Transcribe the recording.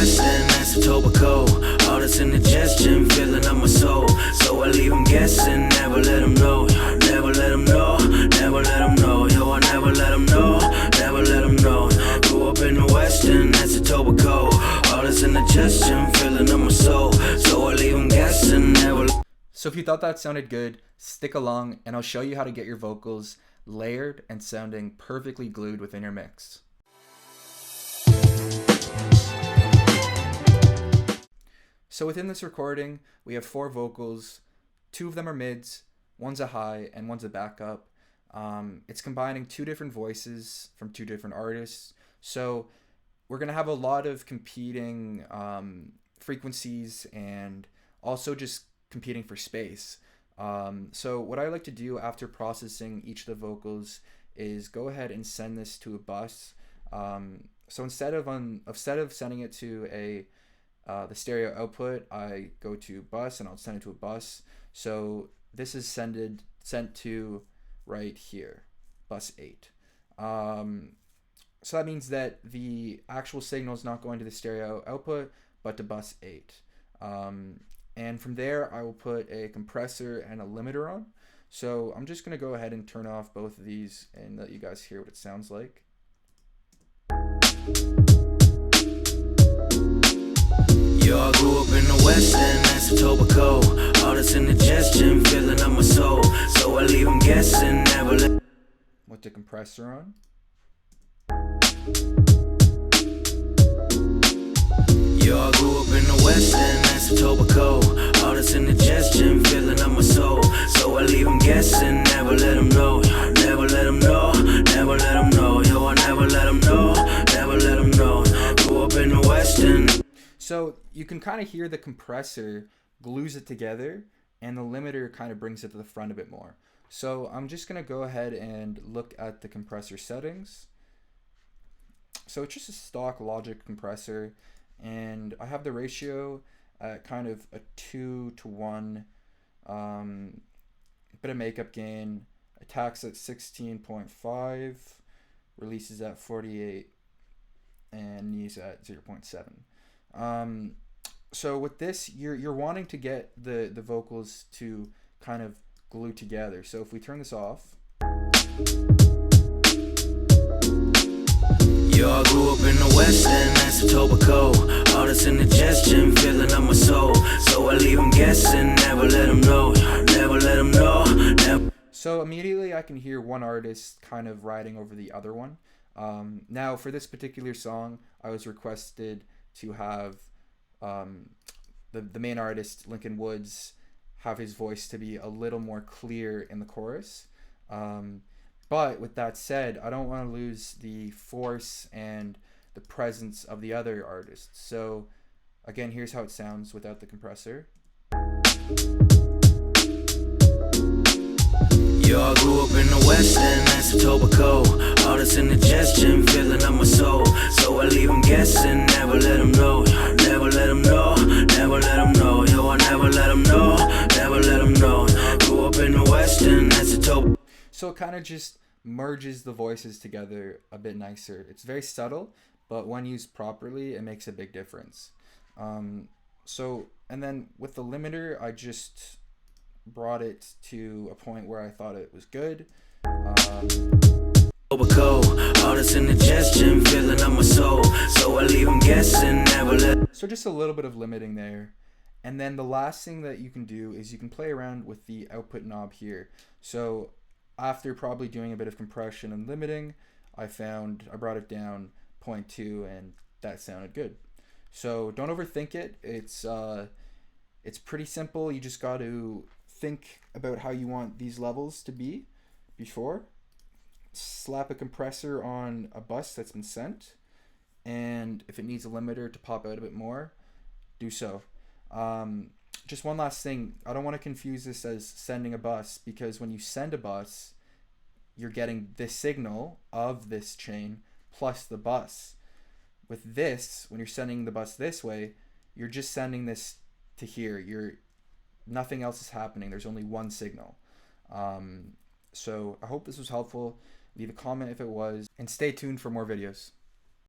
west and that's a tobacco. All this indigestion filling up my soul. So I leave them guessing, never let them know. Never let them know, never let them know. Yo, I never let them know, never let them know. Grew up in the west and that's a tobacco. All this indigestion filling up my soul. So I leave them guessing, never. So if you thought that sounded good, stick along and I'll show you how to get your vocals layered and sounding perfectly glued within your mix. So within this recording, we have 4 vocals. 2 of them are mids, one's a high, and one's a backup. It's combining 2 different voices from 2 different artists. So we're going to have a lot of competing frequencies and also just competing for space. So what I like to do after processing each of the vocals is go ahead and send this to a bus. So instead of sending it to the stereo output, I go to bus and I'll send it to a bus. So this is sent to right here, bus 8. So that means that the actual signal is not going to the stereo output, but to bus 8. And from there, I will put a compressor and a limiter on. So I'm just going to go ahead and turn off both of these and let you guys hear what it sounds like. Yo, I grew up in the west and that's a tobacco. All this indigestion filling up my soul. So I leave them guessing, never let. With the compressor on. Yo, I grew up in the west and that's a tobacco. All this indigestion filling up my soul. So I leave them guessing, never let them know. Never let them know, never let them know. Yo, I never let them know, never let them know. Grew up in the west and. So you can kind of hear the compressor glues it together and the limiter kind of brings it to the front a bit more. So I'm just going to go ahead and look at the compressor settings. So it's just a stock Logic compressor and I have the ratio at kind of a 2:1, bit of makeup gain, attacks at 16.5, releases at 48, and knees at 0.7. So with this, you're wanting to get the vocals to kind of glue together. So if we turn this off. Yo, I grew up in the west and that's a tobacco. All this indigestion filling up my soul. So I leave them guessing, never let them know. Never let them know, never. So immediately I can hear one artist kind of riding over the other one. Now for this particular song, I was requested to have the main artist, Lincoln Woods, have his voice to be a little more clear in the chorus. But with that said, I don't want to lose the force and the presence of the other artists. So again, here's how it sounds without the compressor. Yo, I grew up in the west and that's a tobacco. All this indigestion filling up my soul. So I leave them guessing, never let them know. Never let them know, never let them know. Yo, I never let them know, never let them know. Grew up in the west and that's a tobacco. So it kind of just merges the voices together a bit nicer. It's very subtle, but when used properly, it makes a big difference. And then with the limiter, I just brought it to a point where I thought it was good. So just a little bit of limiting there. And then the last thing that you can do is you can play around with the output knob here. So after probably doing a bit of compression and limiting, I brought it down 0.2 and that sounded good. So don't overthink it. It's pretty simple. You just got to think about how you want these levels to be before. Slap a compressor on a bus that's been sent, and if it needs a limiter to pop out a bit more, do so. Just one last thing, I don't want to confuse this as sending a bus, because when you send a bus, you're getting the signal of this chain plus the bus. With this, when you're sending the bus this way, you're just sending this to here. Nothing else is happening. There's only one signal. So I hope this was helpful. Leave a comment if it was, and stay tuned for more videos.